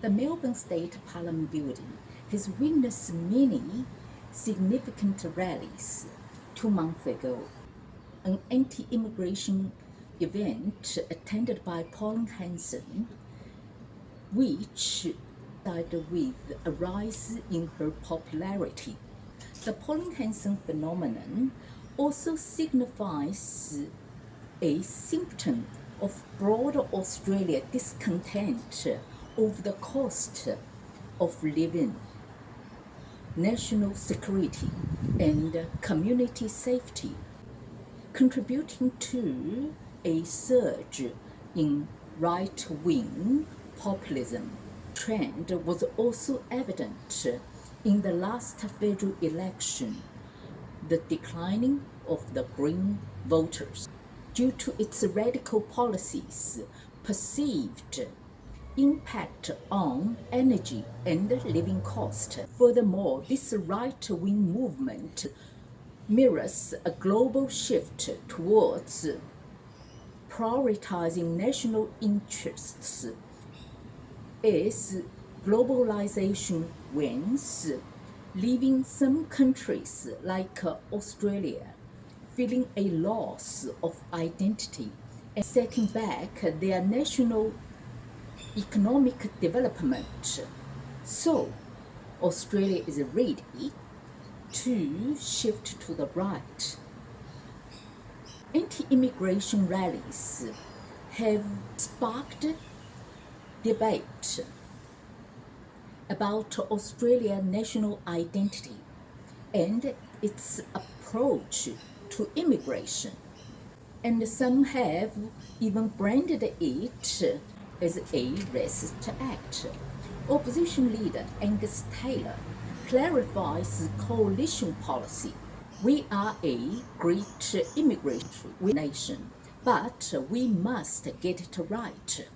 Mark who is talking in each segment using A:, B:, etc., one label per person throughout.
A: The Melbourne State Parliament Building has witnessed many significant rallies. 2 months ago, an anti-immigration event attended by Pauline Hanson, which started with a rise in her popularity. The Pauline Hanson phenomenon also signifies a symptom of broader Australia discontent over the cost of living, national security, and community safety, contributing to a surge in right-wing populism. Trend was also evident in the last federal election, the declining of the Green voters due to its radical policies, perceived impact on energy and living cost. Furthermore, this right-wing movement mirrors a global shift towards prioritizing national interests as globalization wanes, leaving some countries like Australia feeling a loss of identity and setting back their national economic development. So, Australia is ready to shift to the right. Anti-immigration rallies have sparked debate about Australia's national identity and its approach to immigration, and some have even branded it as a racist act. Opposition leader Angus Taylor clarifies coalition policy. We are a great immigration nation, but we must get it right.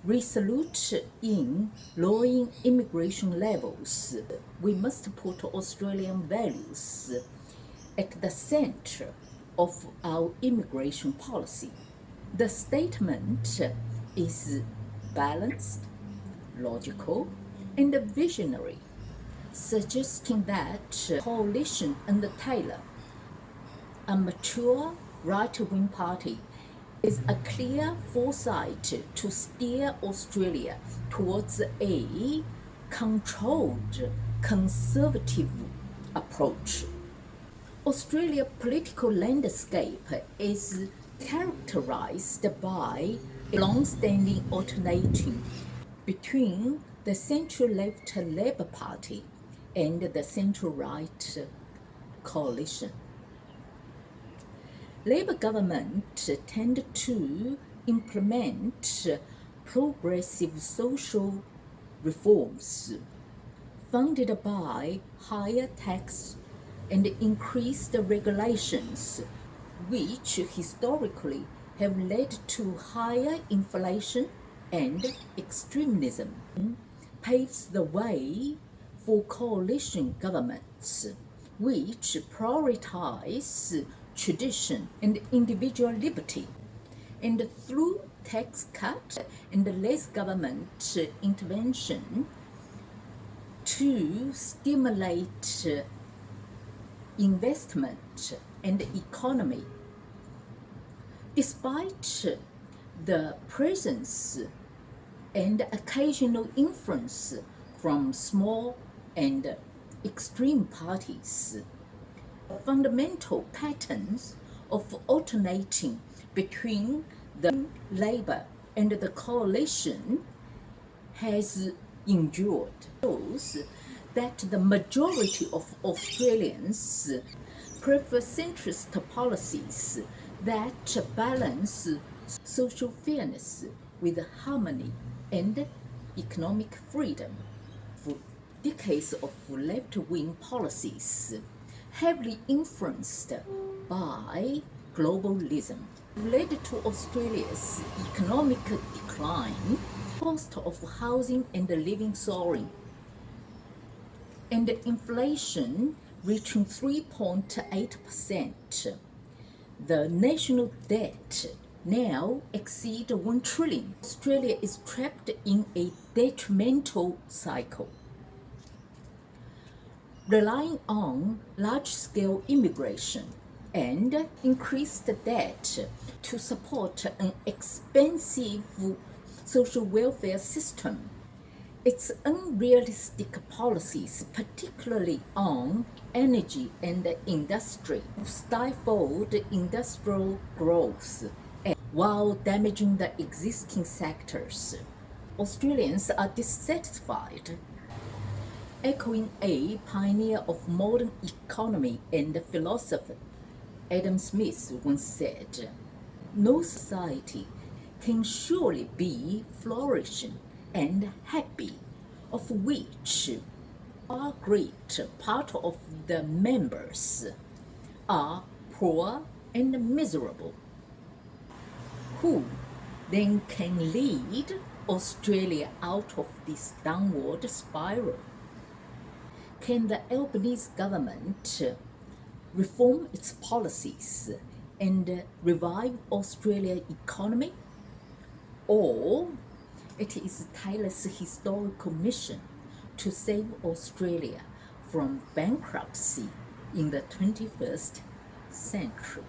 A: Resolute in lowering immigration levels, we must put Australian values at the center of our immigration policy. The statement is balanced, logical, and visionary, suggesting that coalition under Taylor, a mature right-wing party, is a clear foresight to steer Australia towards a controlled, conservative approach. Australia's political landscape is characterized by a long-standing alternating between the centre-left Labour Party and the centre-right coalition. Labour government tend to implement progressive social reforms funded by higher tax and increased regulations, which historically have led to higher inflation and extremism, paves the way for coalition governments, which prioritize tradition and individual liberty, and through tax cuts and less government intervention to stimulate investment and economy. Despite the presence and occasional influence from small and extreme parties, fundamental patterns of alternating between the Labour and the coalition has endured. Shows that the majority of Australians prefer centrist policies that balance social fairness with harmony and economic freedom. For decades of left-wing policies, heavily influenced by globalism, led to Australia's economic decline, cost of housing and living soaring, and inflation reaching 3.8%. The national debt now exceed 1 trillion. Australia is trapped in a detrimental cycle, relying on large-scale immigration and increased debt to support an expensive social welfare system. Its unrealistic policies, particularly on energy and industry, stifled industrial growth while damaging the existing sectors. Australians are dissatisfied. Echoing a pioneer of modern economy and philosopher, Adam Smith once said, "No society can surely be flourishing and happy, of which a great part of the members are poor and miserable. Who then can lead Australia out of this downward spiral? Can the Albanese government reform its policies and revive Australia's economy? Or it is Taylor's historical mission to save Australia from bankruptcy in the 21st century?"